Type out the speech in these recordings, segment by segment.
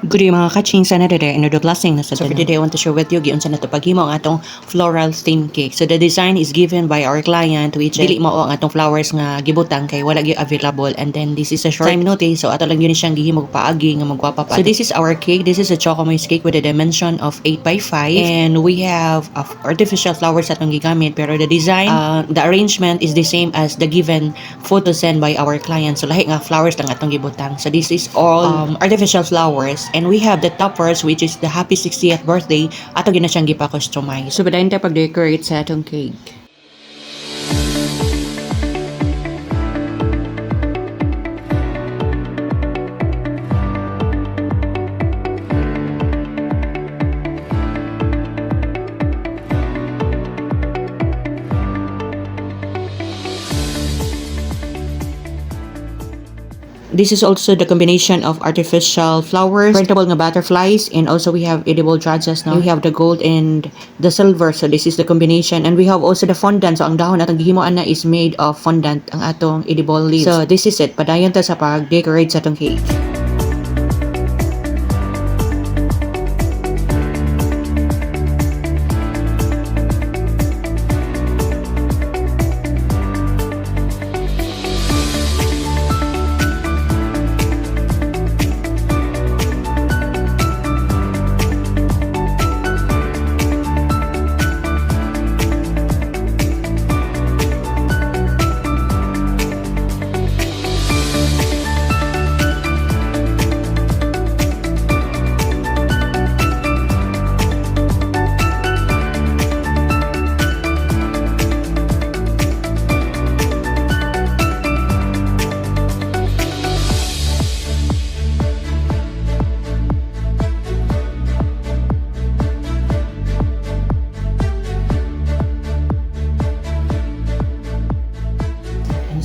Good day mga kaching, sana today another blessing na sa so for today I want to share with you giunsa na to paghimo ang atong floral theme cake. So the design is given by our client which dili mao ang atong flowers nga gibutang kay wala gyud available, and then this is a short time notice so ato lang yun siyang gihimo paagi nga magwapa pa. So this is our cake. This is a choco moist cake with a dimension of 8 by 5 and we have artificial flowers atong gigamit pero the design the arrangement is the same as the given photo sent by our client. So lahi nga flowers lang atong gibutang. So this is all artificial flowers. And we have the toppers which is the happy 60th birthday ato gina siyang gipa-customize. So badayon ta pag-decorate sa atong cake. This is also the combination of artificial flowers, printable nga butterflies, and also we have edible jazz now. We have the gold and the silver, so this is the combination. And we have also the fondant. So ang dahon atong gihimoan na is made of fondant, ang atong edible leaves. So this is it. Padayon ta sa pag-decorate sa atong cake.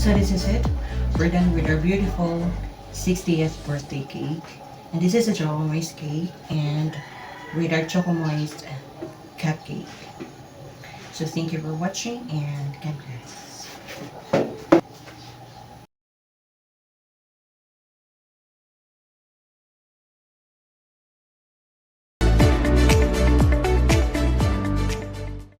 So this is it. We're done with our beautiful 60th birthday cake. And this is a choco moist cake and with our choco moist cupcake. So thank you for watching and God bless.